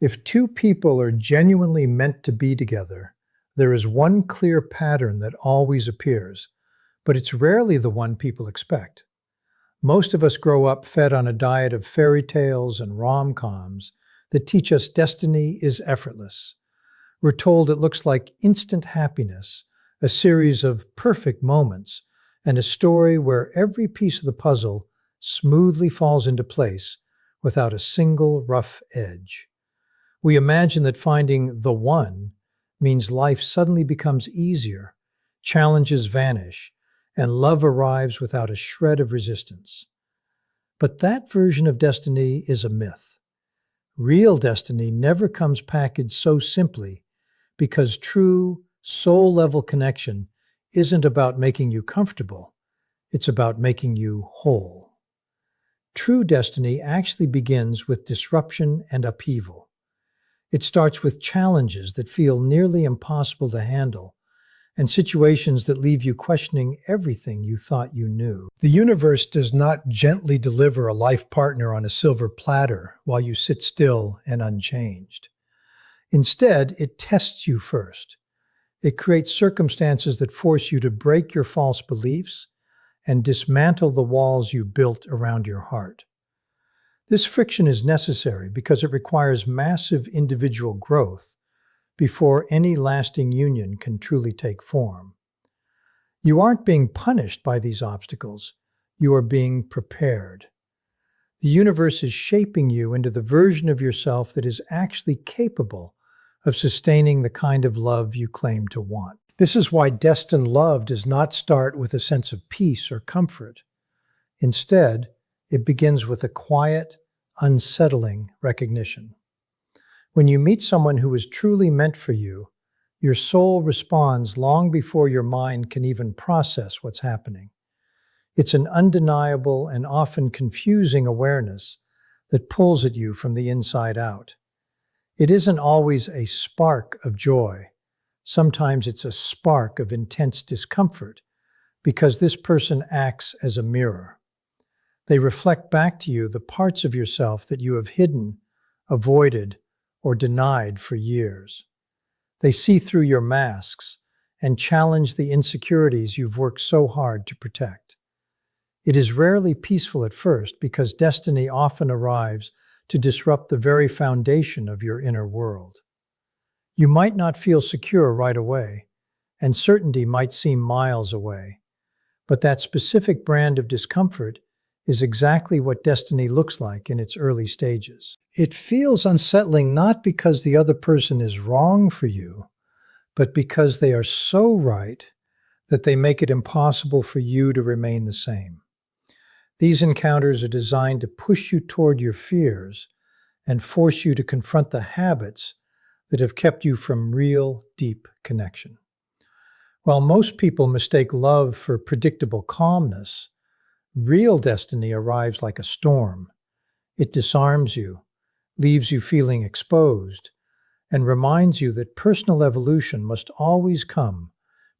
If two people are genuinely meant to be together, there is one clear pattern that always appears, but it's rarely the one people expect. Most of us grow up fed on a diet of fairy tales and rom-coms that teach us destiny is effortless. We're told it looks like instant happiness, a series of perfect moments, and a story where every piece of the puzzle smoothly falls into place without a single rough edge. We imagine that finding the one means life suddenly becomes easier, challenges vanish, and love arrives without a shred of resistance. But that version of destiny is a myth. Real destiny never comes packaged so simply because true soul-level connection isn't about making you comfortable, it's about making you whole. True destiny actually begins with disruption and upheaval. It starts with challenges that feel nearly impossible to handle and situations that leave you questioning everything you thought you knew. The universe does not gently deliver a life partner on a silver platter while you sit still and unchanged. Instead, it tests you first. It creates circumstances that force you to break your false beliefs and dismantle the walls you built around your heart. This friction is necessary because it requires massive individual growth before any lasting union can truly take form. You aren't being punished by these obstacles, you are being prepared. The universe is shaping you into the version of yourself that is actually capable of sustaining the kind of love you claim to want. This is why destined love does not start with a sense of peace or comfort. Instead, it begins with a quiet, unsettling recognition. When you meet someone who is truly meant for you, your soul responds long before your mind can even process what's happening. It's an undeniable and often confusing awareness that pulls at you from the inside out. It isn't always a spark of joy. Sometimes it's a spark of intense discomfort because this person acts as a mirror. They reflect back to you the parts of yourself that you have hidden, avoided, or denied for years. They see through your masks and challenge the insecurities you've worked so hard to protect. It is rarely peaceful at first because destiny often arrives to disrupt the very foundation of your inner world. You might not feel secure right away, and certainty might seem miles away, but that specific brand of discomfort is exactly what destiny looks like in its early stages. It feels unsettling not because the other person is wrong for you, but because they are so right that they make it impossible for you to remain the same. These encounters are designed to push you toward your fears and force you to confront the habits that have kept you from real, deep connection. While most people mistake love for predictable calmness, real destiny arrives like a storm. It disarms you, leaves you feeling exposed, and reminds you that personal evolution must always come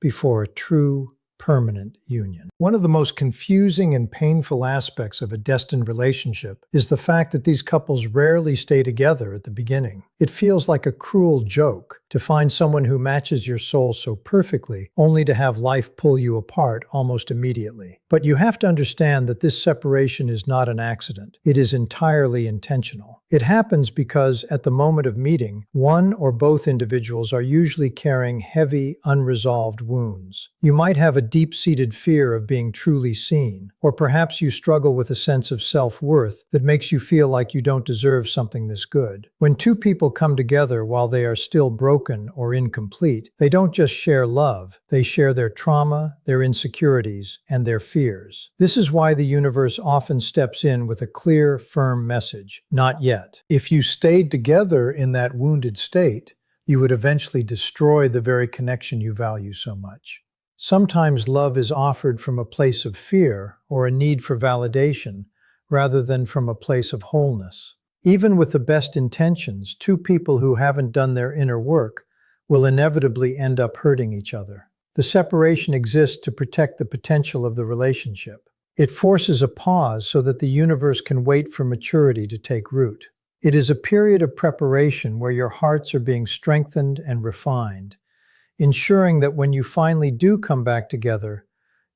before a true, permanent union. One of the most confusing and painful aspects of a destined relationship is the fact that these couples rarely stay together at the beginning. It feels like a cruel joke to find someone who matches your soul so perfectly, only to have life pull you apart almost immediately. But you have to understand that this separation is not an accident. It is entirely intentional. It happens because at the moment of meeting, one or both individuals are usually carrying heavy, unresolved wounds. You might have a deep-seated fear of being truly seen, or perhaps you struggle with a sense of self-worth that makes you feel like you don't deserve something this good. When two people come together while they are still broken or incomplete, they don't just share love, they share their trauma, their insecurities, and their fears. This is why the universe often steps in with a clear, firm message: not yet. If you stayed together in that wounded state, you would eventually destroy the very connection you value so much. Sometimes love is offered from a place of fear or a need for validation, rather than from a place of wholeness. Even with the best intentions, two people who haven't done their inner work will inevitably end up hurting each other. The separation exists to protect the potential of the relationship. It forces a pause so that the universe can wait for maturity to take root. It is a period of preparation where your hearts are being strengthened and refined, ensuring that when you finally do come back together,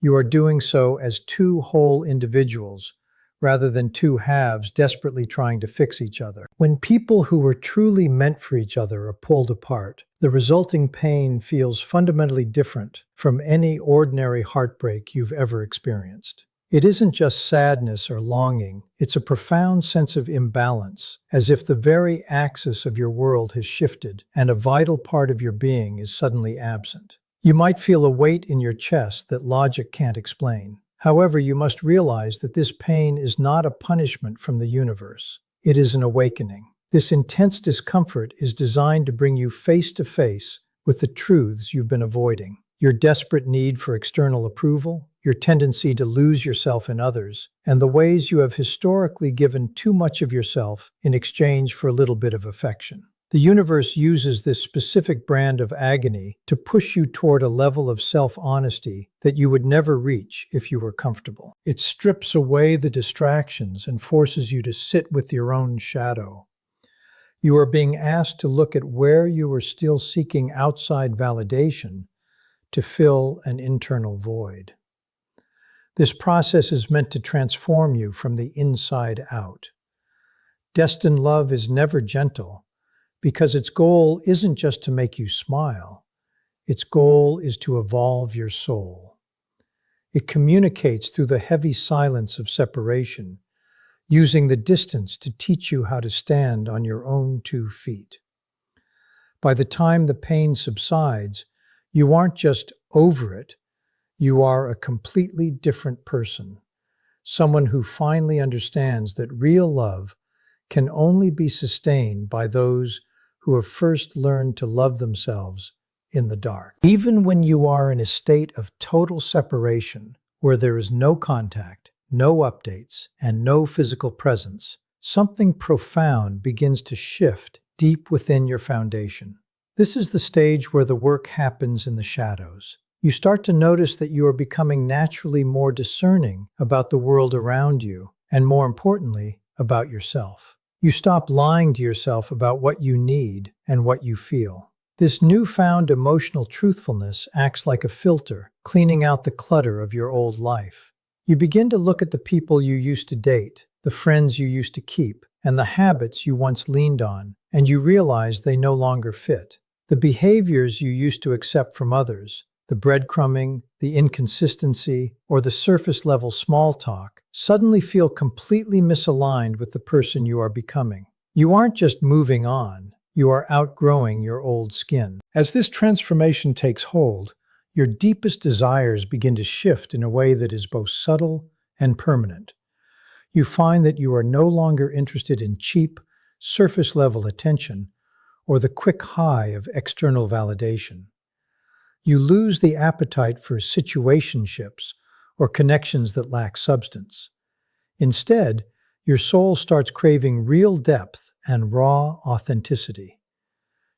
you are doing so as two whole individuals rather than two halves desperately trying to fix each other. When people who were truly meant for each other are pulled apart, the resulting pain feels fundamentally different from any ordinary heartbreak you've ever experienced. It isn't just sadness or longing, it's a profound sense of imbalance, as if the very axis of your world has shifted and a vital part of your being is suddenly absent. You might feel a weight in your chest that logic can't explain. However, you must realize that this pain is not a punishment from the universe. It is an awakening. This intense discomfort is designed to bring you face to face with the truths you've been avoiding. Your desperate need for external approval, your tendency to lose yourself in others, and the ways you have historically given too much of yourself in exchange for a little bit of affection. The universe uses this specific brand of agony to push you toward a level of self-honesty that you would never reach if you were comfortable. It strips away the distractions and forces you to sit with your own shadow. You are being asked to look at where you are still seeking outside validation to fill an internal void. This process is meant to transform you from the inside out. Destined love is never gentle because its goal isn't just to make you smile. Its goal is to evolve your soul. It communicates through the heavy silence of separation, using the distance to teach you how to stand on your own 2 feet. By the time the pain subsides, you aren't just over it, you are a completely different person, someone who finally understands that real love can only be sustained by those who have first learned to love themselves in the dark. Even when you are in a state of total separation, where there is no contact, no updates, and no physical presence, something profound begins to shift deep within your foundation. This is the stage where the work happens in the shadows. You start to notice that you are becoming naturally more discerning about the world around you, and more importantly, about yourself. You stop lying to yourself about what you need and what you feel. This newfound emotional truthfulness acts like a filter, cleaning out the clutter of your old life. You begin to look at the people you used to date, the friends you used to keep, and the habits you once leaned on, and you realize they no longer fit. The behaviors you used to accept from others, the breadcrumbing, the inconsistency, or the surface-level small talk, suddenly feel completely misaligned with the person you are becoming. You aren't just moving on, you are outgrowing your old skin. As this transformation takes hold, your deepest desires begin to shift in a way that is both subtle and permanent. You find that you are no longer interested in cheap, surface-level attention or the quick high of external validation. You lose the appetite for situationships or connections that lack substance. Instead, your soul starts craving real depth and raw authenticity.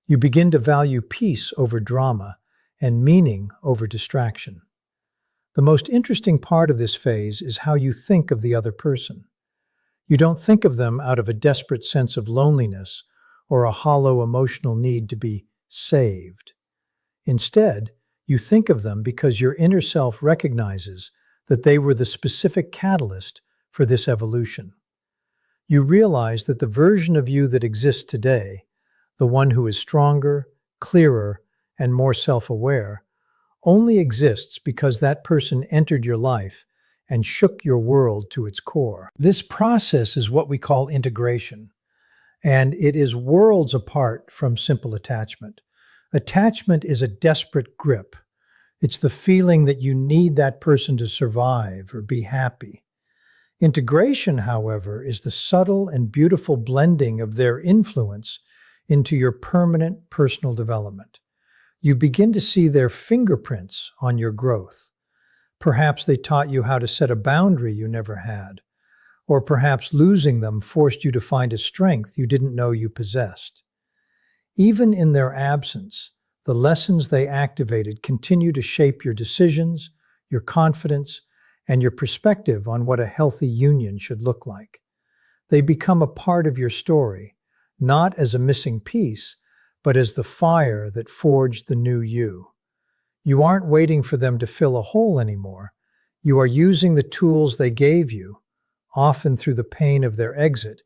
You begin to value peace over drama and meaning over distraction. The most interesting part of this phase is how you think of the other person. You don't think of them out of a desperate sense of loneliness or a hollow emotional need to be saved. Instead, you think of them because your inner self recognizes that they were the specific catalyst for this evolution. You realize that the version of you that exists today, the one who is stronger, clearer, and more self-aware, only exists because that person entered your life and shook your world to its core. This process is what we call integration, and it is worlds apart from simple attachment. Attachment is a desperate grip. It's the feeling that you need that person to survive or be happy. Integration, however, is the subtle and beautiful blending of their influence into your permanent personal development. You begin to see their fingerprints on your growth. Perhaps they taught you how to set a boundary you never had, or perhaps losing them forced you to find a strength you didn't know you possessed. Even in their absence, the lessons they activated continue to shape your decisions, your confidence, and your perspective on what a healthy union should look like. They become a part of your story, not as a missing piece, but as the fire that forged the new you. You aren't waiting for them to fill a hole anymore. You are using the tools they gave you, often through the pain of their exit,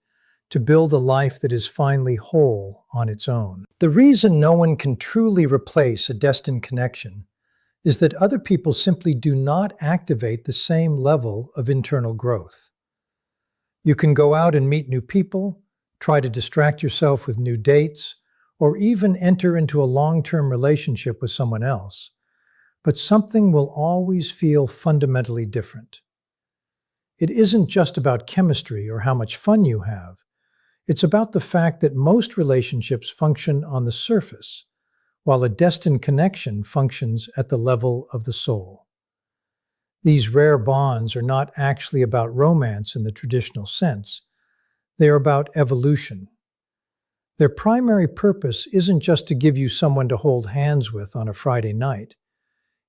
to build a life that is finally whole on its own. The reason no one can truly replace a destined connection is that other people simply do not activate the same level of internal growth. You can go out and meet new people, try to distract yourself with new dates, or even enter into a long-term relationship with someone else, but something will always feel fundamentally different. It isn't just about chemistry or how much fun you have. It's about the fact that most relationships function on the surface, while a destined connection functions at the level of the soul. These rare bonds are not actually about romance in the traditional sense. They are about evolution. Their primary purpose isn't just to give you someone to hold hands with on a Friday night.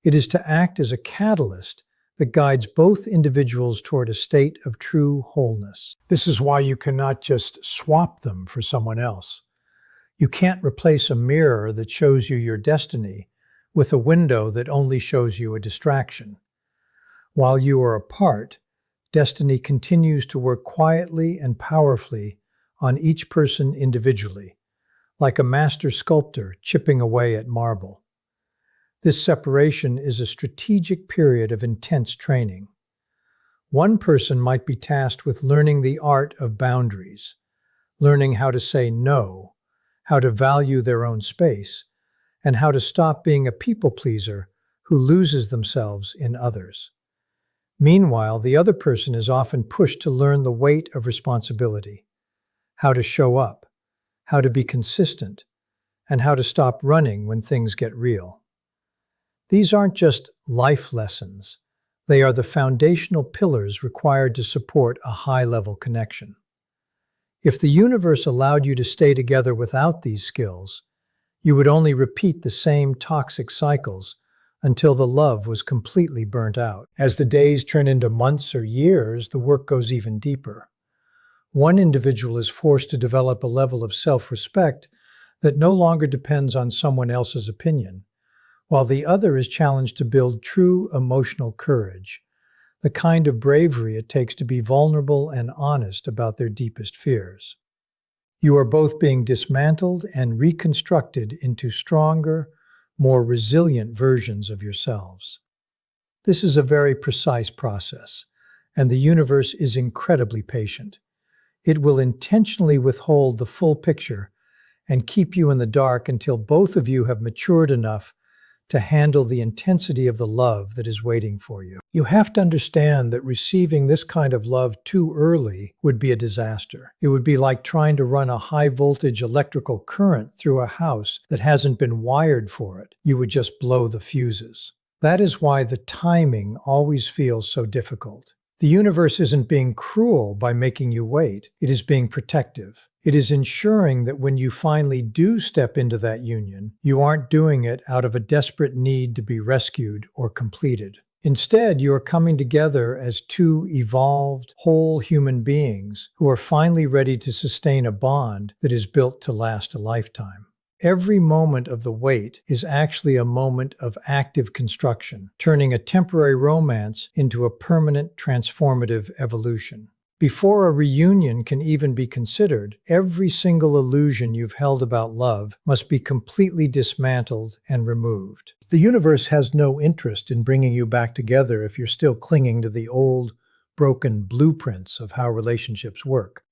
It is to act as a catalyst that guides both individuals toward a state of true wholeness. This is why you cannot just swap them for someone else. You can't replace a mirror that shows you your destiny with a window that only shows you a distraction. While you are apart, destiny continues to work quietly and powerfully on each person individually, like a master sculptor chipping away at marble. This separation is a strategic period of intense training. One person might be tasked with learning the art of boundaries, learning how to say no, how to value their own space, and how to stop being a people pleaser who loses themselves in others. Meanwhile, the other person is often pushed to learn the weight of responsibility, how to show up, how to be consistent, and how to stop running when things get real. These aren't just life lessons. They are the foundational pillars required to support a high-level connection. If the universe allowed you to stay together without these skills, you would only repeat the same toxic cycles until the love was completely burnt out. As the days turn into months or years, the work goes even deeper. One individual is forced to develop a level of self-respect that no longer depends on someone else's opinion, while the other is challenged to build true emotional courage, the kind of bravery it takes to be vulnerable and honest about their deepest fears. You are both being dismantled and reconstructed into stronger, more resilient versions of yourselves. This is a very precise process, and the universe is incredibly patient. It will intentionally withhold the full picture and keep you in the dark until both of you have matured enough to handle the intensity of the love that is waiting for you. You have to understand that receiving this kind of love too early would be a disaster. It would be like trying to run a high-voltage electrical current through a house that hasn't been wired for it. You would just blow the fuses. That is why the timing always feels so difficult. The universe isn't being cruel by making you wait. It is being protective. It is ensuring that when you finally do step into that union, you aren't doing it out of a desperate need to be rescued or completed. Instead, you are coming together as two evolved, whole human beings who are finally ready to sustain a bond that is built to last a lifetime. Every moment of the wait is actually a moment of active construction, turning a temporary romance into a permanent, transformative evolution. Before a reunion can even be considered, every single illusion you've held about love must be completely dismantled and removed. The universe has no interest in bringing you back together if you're still clinging to the old, broken blueprints of how relationships work.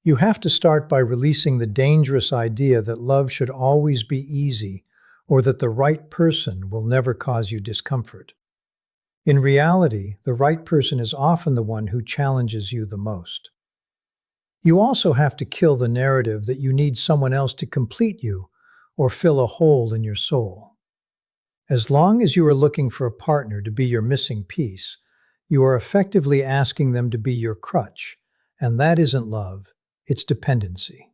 You have to start by releasing the dangerous idea that love should always be easy or that the right person will never cause you discomfort. In reality, the right person is often the one who challenges you the most. You also have to kill the narrative that you need someone else to complete you or fill a hole in your soul. As long as you are looking for a partner to be your missing piece, you are effectively asking them to be your crutch, and that isn't love, it's dependency.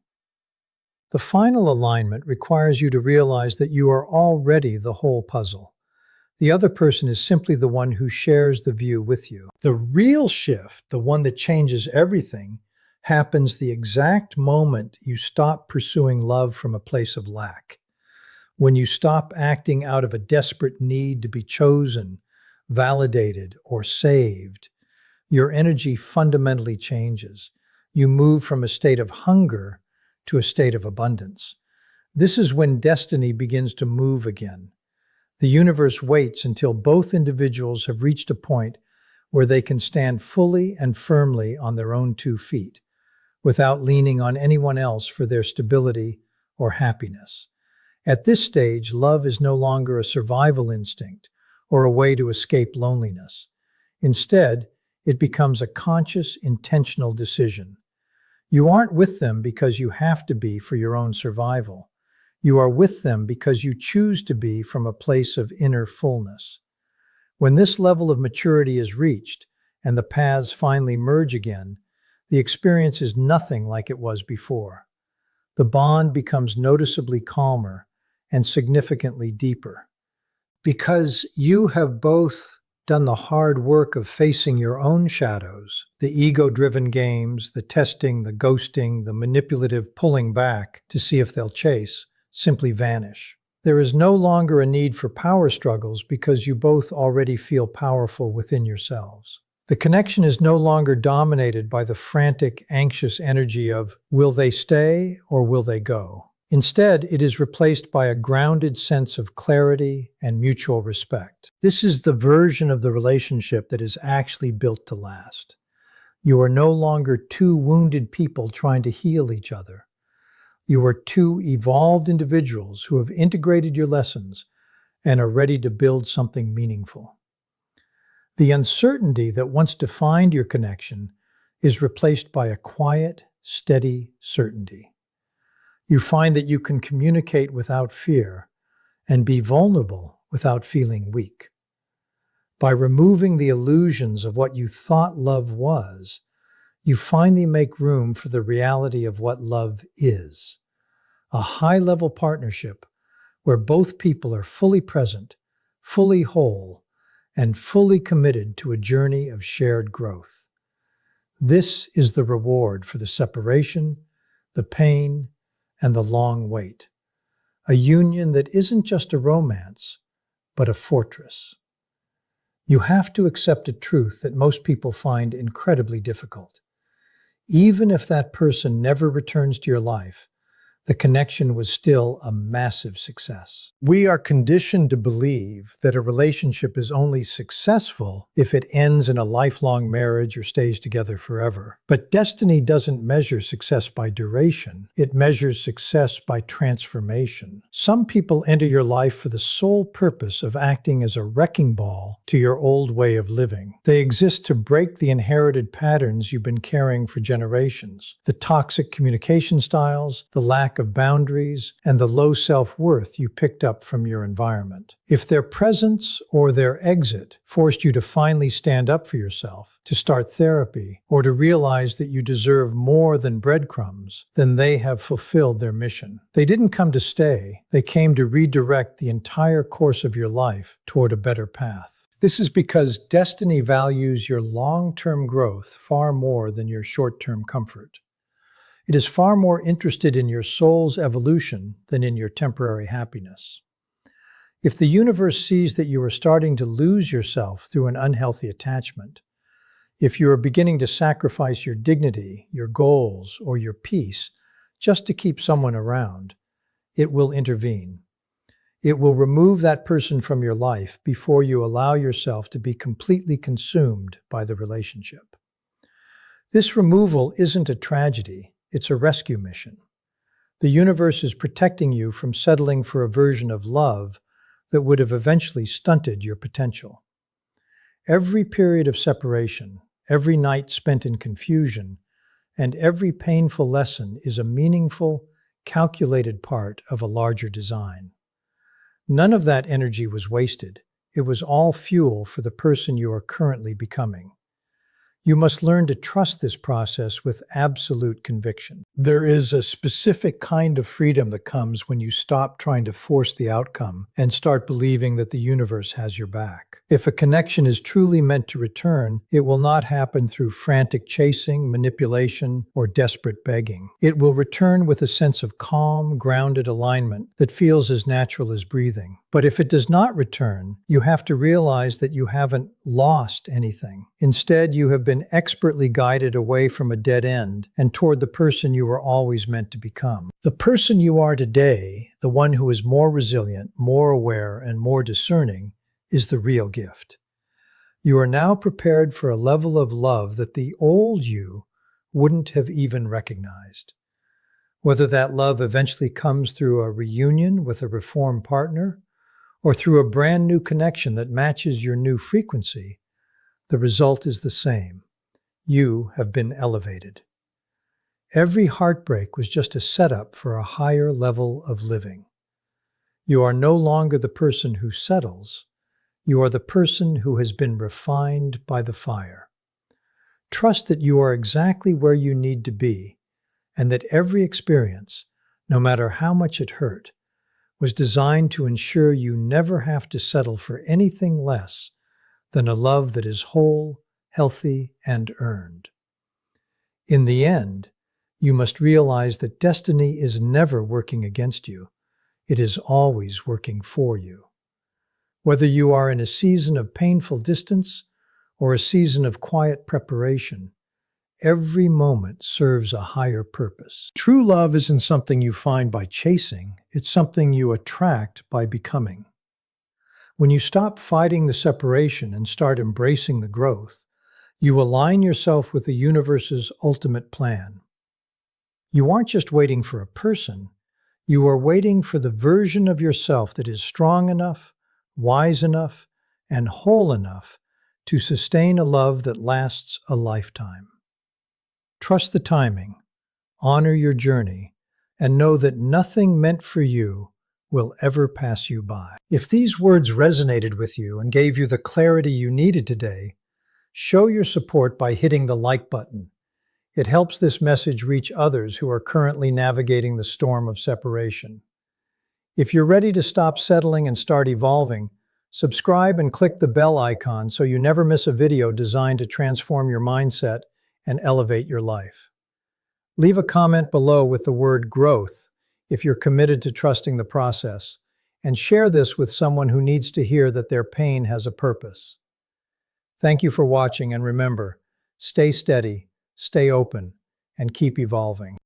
The final alignment requires you to realize that you are already the whole puzzle. The other person is simply the one who shares the view with you. The real shift, the one that changes everything, happens the exact moment you stop pursuing love from a place of lack. When you stop acting out of a desperate need to be chosen, validated, or saved, your energy fundamentally changes. You move from a state of hunger to a state of abundance. This is when destiny begins to move again. The universe waits until both individuals have reached a point where they can stand fully and firmly on their own 2 feet, without leaning on anyone else for their stability or happiness. At this stage, love is no longer a survival instinct or a way to escape loneliness. Instead, it becomes a conscious, intentional decision. You aren't with them because you have to be for your own survival. You are with them because you choose to be from a place of inner fullness. When this level of maturity is reached and the paths finally merge again, the experience is nothing like it was before. The bond becomes noticeably calmer and significantly deeper. Because you have both done the hard work of facing your own shadows, the ego-driven games, the testing, the ghosting, the manipulative pulling back to see if they'll chase, simply vanish. There is no longer a need for power struggles because you both already feel powerful within yourselves. The connection is no longer dominated by the frantic, anxious energy of, will they stay or will they go? Instead, it is replaced by a grounded sense of clarity and mutual respect. This is the version of the relationship that is actually built to last. You are no longer 2 wounded people trying to heal each other. You are 2 evolved individuals who have integrated your lessons and are ready to build something meaningful. The uncertainty that once defined your connection is replaced by a quiet, steady certainty. You find that you can communicate without fear and be vulnerable without feeling weak. By removing the illusions of what you thought love was, you finally make room for the reality of what love is. A high-level partnership where both people are fully present, fully whole, and fully committed to a journey of shared growth. This is the reward for the separation, the pain, and the long wait. A union that isn't just a romance, but a fortress. You have to accept a truth that most people find incredibly difficult. Even if that person never returns to your life, the connection was still a massive success. We are conditioned to believe that a relationship is only successful if it ends in a lifelong marriage or stays together forever. But destiny doesn't measure success by duration. It measures success by transformation. Some people enter your life for the sole purpose of acting as a wrecking ball to your old way of living. They exist to break the inherited patterns you've been carrying for generations, the toxic communication styles, the lack of boundaries, and the low self-worth you picked up from your environment. If their presence or their exit forced you to finally stand up for yourself, to start therapy, or to realize that you deserve more than breadcrumbs, then they have fulfilled their mission. They didn't come to stay. They came to redirect the entire course of your life toward a better path. This is because destiny values your long-term growth far more than your short-term comfort. It is far more interested in your soul's evolution than in your temporary happiness. If the universe sees that you are starting to lose yourself through an unhealthy attachment, if you are beginning to sacrifice your dignity, your goals, or your peace just to keep someone around, it will intervene. It will remove that person from your life before you allow yourself to be completely consumed by the relationship. This removal isn't a tragedy. It's a rescue mission. The universe is protecting you from settling for a version of love that would have eventually stunted your potential. Every period of separation, every night spent in confusion, and every painful lesson is a meaningful, calculated part of a larger design. None of that energy was wasted. It was all fuel for the person you are currently becoming. You must learn to trust this process with absolute conviction. There is a specific kind of freedom that comes when you stop trying to force the outcome and start believing that the universe has your back. If a connection is truly meant to return, it will not happen through frantic chasing, manipulation, or desperate begging. It will return with a sense of calm, grounded alignment that feels as natural as breathing. But if it does not return, you have to realize that you haven't lost anything. Instead, you have been expertly guided away from a dead end and toward the person you were always meant to become. The person you are today, the one who is more resilient, more aware, and more discerning, is the real gift. You are now prepared for a level of love that the old you wouldn't have even recognized. Whether that love eventually comes through a reunion with a reformed partner, or through a brand new connection that matches your new frequency, the result is the same. You have been elevated. Every heartbreak was just a setup for a higher level of living. You are no longer the person who settles. You are the person who has been refined by the fire. Trust that you are exactly where you need to be, and that every experience, no matter how much it hurt, was designed to ensure you never have to settle for anything less than a love that is whole, healthy, and earned. In the end, you must realize that destiny is never working against you. It is always working for you. Whether you are in a season of painful distance or a season of quiet preparation, every moment serves a higher purpose. True love isn't something you find by chasing, it's something you attract by becoming. When you stop fighting the separation and start embracing the growth, you align yourself with the universe's ultimate plan. You aren't just waiting for a person, you are waiting for the version of yourself that is strong enough, wise enough, and whole enough to sustain a love that lasts a lifetime. Trust the timing, honor your journey, and know that nothing meant for you will ever pass you by. If these words resonated with you and gave you the clarity you needed today, show your support by hitting the like button. It helps this message reach others who are currently navigating the storm of separation. If you're ready to stop settling and start evolving, subscribe and click the bell icon so you never miss a video designed to transform your mindset and elevate your life. Leave a comment below with the word growth if you're committed to trusting the process, and share this with someone who needs to hear that their pain has a purpose. Thank you for watching, and remember, stay steady, stay open, and keep evolving.